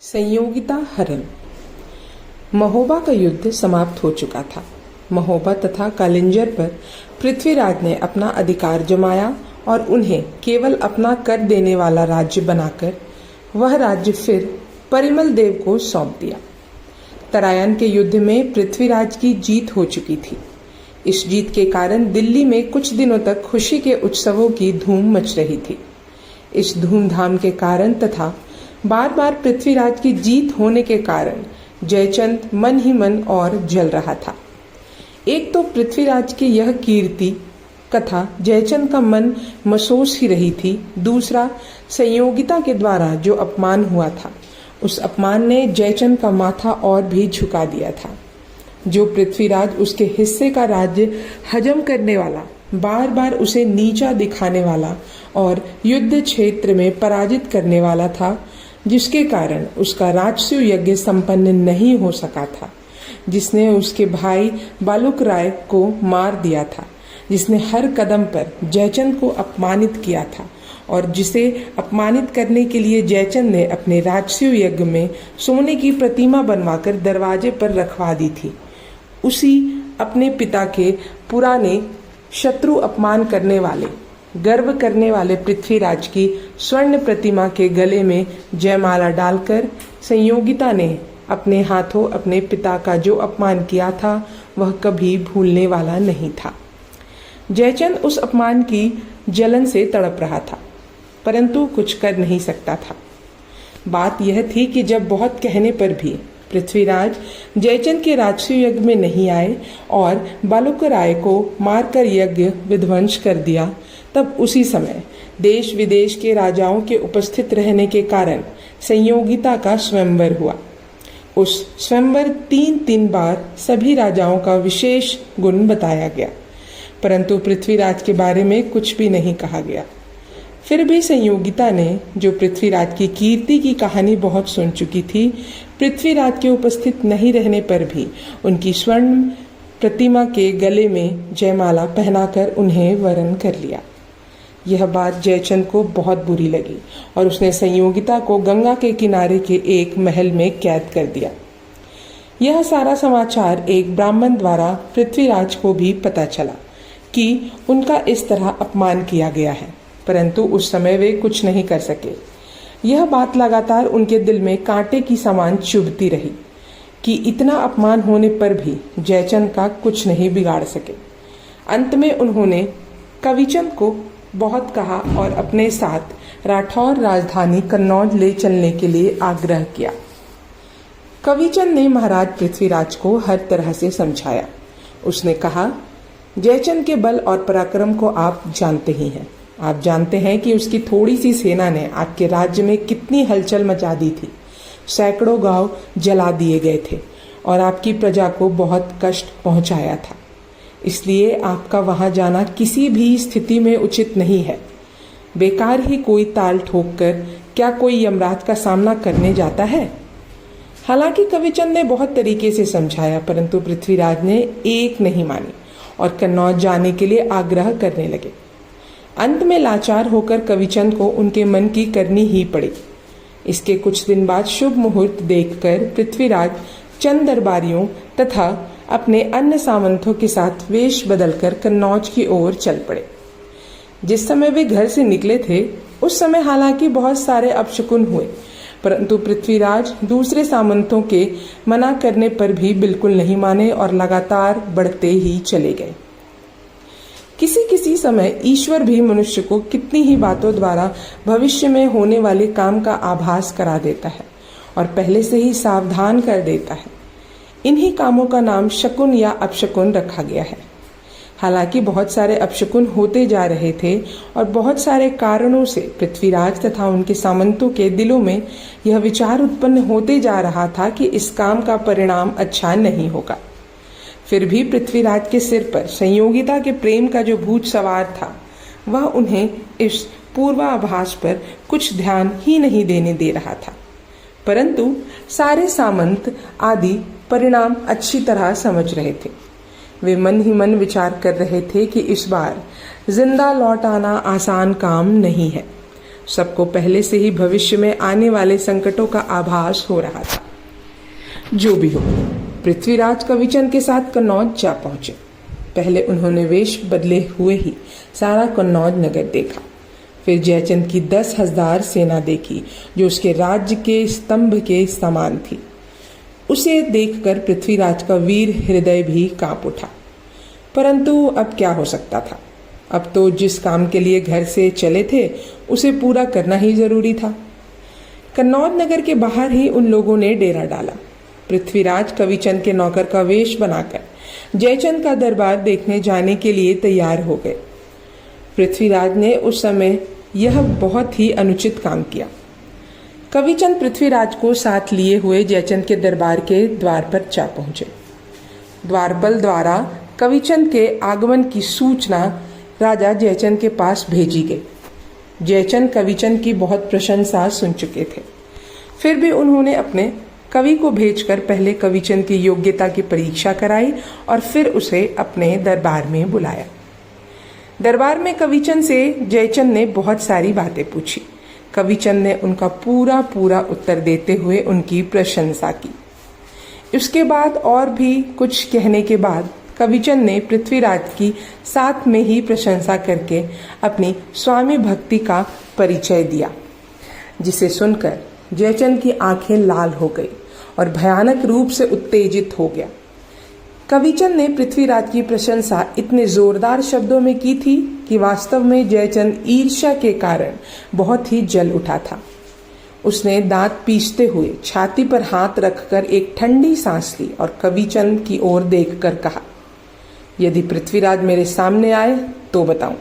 संयोगिता हरण। महोबा का युद्ध समाप्त हो चुका था। महोबा तथा कालिंजर पर पृथ्वीराज ने अपना अधिकार जमाया और उन्हें केवल अपना कर देने वाला राज्य बनाकर वह राज्य फिर परिमल देव को सौंप दिया। तरायन के युद्ध में पृथ्वीराज की जीत हो चुकी थी। इस जीत के कारण दिल्ली में कुछ दिनों तक खुशी के उत्सवों की धूम मच रही थी। इस धूमधाम के कारण तथा बार बार पृथ्वीराज की जीत होने के कारण जयचंद मन ही मन और जल रहा था। एक तो पृथ्वीराज की यह कीर्ति कथा जयचंद का मन मसोस ही रही थी, दूसरा संयोगिता के द्वारा जो अपमान हुआ था उस अपमान ने जयचंद का माथा और भी झुका दिया था। जो पृथ्वीराज उसके हिस्से का राज्य हजम करने वाला, बार बार उसे नीचा दिखाने वाला और युद्ध क्षेत्र में पराजित करने वाला था, जिसके कारण उसका राजसूय यज्ञ संपन्न नहीं हो सका था, जिसने उसके भाई बालुक राय को मार दिया था, जिसने हर कदम पर जयचंद को अपमानित किया था और जिसे अपमानित करने के लिए जयचंद ने अपने राजसूय यज्ञ में सोने की प्रतिमा बनवाकर दरवाजे पर रखवा दी थी, उसी अपने पिता के पुराने शत्रु अपमान करने वाले, गर्व करने वाले पृथ्वीराज की स्वर्ण प्रतिमा के गले में जयमाला डालकर संयोगिता ने अपने हाथों अपने पिता का जो अपमान किया था वह कभी भूलने वाला नहीं था। जयचंद उस अपमान की जलन से तड़प रहा था, परंतु कुछ कर नहीं सकता था। बात यह थी कि जब बहुत कहने पर भी पृथ्वीराज जयचंद के राजसूय यज्ञ में नहीं आए और बालुक राय को मारकर यज्ञ विध्वंस कर दिया, तब उसी समय देश विदेश के राजाओं के उपस्थित रहने के कारण संयोगिता का स्वयंवर हुआ। उस स्वयंवर 3 बार सभी राजाओं का विशेष गुण बताया गया, परंतु पृथ्वीराज के बारे में कुछ भी नहीं कहा गया। फिर भी संयोगिता ने, जो पृथ्वीराज की कीर्ति की कहानी बहुत सुन चुकी थी, पृथ्वीराज के उपस्थित नहीं रहने पर भी उनकी स्वर्ण प्रतिमा के गले में जयमाला पहनाकर उन्हें वरण कर लिया। यह बात जयचंद को बहुत बुरी लगी और उसने संयोगिता को गंगा के किनारे के एक महल में कैद कर दिया। यह सारा समाचार एक ब्राह्मण द्वारा पृथ्वीराज को भी पता चला कि उनका इस तरह अपमान किया गया है, परंतु उस समय वे कुछ नहीं कर सके। यह बात लगातार उनके दिल में कांटे की समान चुभती रही कि इतना अपमान होने पर भी जयचंद का कुछ नहीं बिगाड़ सके। अंत में उन्होंने कविचंद को बहुत कहा और अपने साथ राठौर राजधानी कन्नौज ले चलने के लिए आग्रह किया। कविचंद ने महाराज पृथ्वीराज को हर तरह से समझाया। उसने कहा, जयचंद के बल और पराक्रम को आप जानते ही हैं। आप जानते हैं कि उसकी थोड़ी सी सेना ने आपके राज्य में कितनी हलचल मचा दी थी। सैकड़ों गांव जला दिए गए थे और आपकी प्रजा को बहुत कष्ट पहुंचाया था। इसलिए आपका वहां जाना किसी भी स्थिति में उचित नहीं है। बेकार ही कोई ताल ठोक कर क्या कोई यमराज का सामना करने जाता है। हालांकि कविचंद ने बहुत तरीके से समझाया, परंतु पृथ्वीराज ने एक नहीं मानी और कन्नौज जाने के लिए आग्रह करने लगे। अंत में लाचार होकर कविचंद को उनके मन की करनी ही पड़ी। इसके कुछ दिन बाद शुभ मुहूर्त देखकर पृथ्वीराज चंद दरबारियों तथा अपने अन्य सामंतों के साथ वेश बदलकर कन्नौज की ओर चल पड़े। जिस समय वे घर से निकले थे उस समय हालांकि बहुत सारे अपशकुन हुए, परंतु पृथ्वीराज दूसरे सामंतों के मना करने पर भी बिल्कुल नहीं माने और लगातार बढ़ते ही चले गए। किसी किसी समय ईश्वर भी मनुष्य को कितनी ही बातों द्वारा भविष्य में होने वाले काम का आभास करा देता है और पहले से ही सावधान कर देता है। इन्हीं कामों का नाम शकुन या अपशकुन रखा गया है। हालांकि बहुत सारे अपशकुन होते जा रहे थे और बहुत सारे कारणों से पृथ्वीराज तथा उनके सामंतों के दिलों में यह विचार उत्पन्न होते जा रहा था कि इस काम का परिणाम अच्छा नहीं होगा। फिर भी पृथ्वीराज के सिर पर संयोगिता के प्रेम का जो भूत सवार था वह उन्हें इस पूर्वाभास पर कुछ ध्यान ही नहीं देने दे रहा था, परंतु सारे सामंत आदि परिणाम अच्छी तरह समझ रहे थे। वे मन ही मन विचार कर रहे थे कि इस बार जिंदा लौट आना आसान काम नहीं है। सबको पहले से ही भविष्य में आने वाले संकटों का आभास हो रहा था। जो भी हो, पृथ्वीराज कविचंद के साथ कन्नौज जा पहुंचे। पहले उन्होंने वेश बदले हुए ही सारा कन्नौज नगर देखा। फिर जयचंद की 10,000 सेना देखी जो उसके राज्य के स्तंभ के समान थी। उसे देखकर पृथ्वीराज का वीर हृदय भी कांप उठा। परंतु अब क्या हो सकता था? अब तो जिस काम के लिए घर से चले थे उसे पूरा करना ही जरूरी था। कन्नौज नगर के बाहर ही उन लोगों ने डेरा डाला। पृथ्वीराज कविचंद के नौकर का वेश बनाकर जयचंद का दरबार देखने जाने के लिए तैयार हो गए। पृथ्वीराज ने उस समय यह बहुत ही अनुचित काम किया। कविचंद पृथ्वीराज को साथ लिए हुए जयचंद के दरबार के द्वार पर जा पहुंचे। द्वारपाल द्वारा कविचंद के आगमन की सूचना राजा जयचंद के पास भेजी गई। जयचंद कविचंद की बहुत प्रशंसा सुन चुके थे, फिर भी उन्होंने अपने कवि को भेजकर पहले कविचंद की योग्यता की परीक्षा कराई और फिर उसे अपने दरबार में बुलाया। दरबार में कविचंद से जयचंद ने बहुत सारी बातें पूछी। कविचंद ने उनका पूरा उत्तर देते हुए उनकी प्रशंसा की। उसके बाद और भी कुछ कहने के बाद कविचंद ने पृथ्वीराज की साथ में ही प्रशंसा करके अपनी स्वामी भक्ति का परिचय दिया, जिसे सुनकर जयचंद की आंखें लाल हो गई और भयानक रूप से उत्तेजित हो गया। कविचंद ने पृथ्वीराज की प्रशंसा इतने जोरदार शब्दों में की थी कि वास्तव में जयचंद ईर्ष्या के कारण बहुत ही जल उठा था। उसने दांत पीसते हुए छाती पर हाथ रखकर एक ठंडी सांस ली और कविचंद की ओर देखकर कहा, यदि पृथ्वीराज मेरे सामने आए तो बताऊं।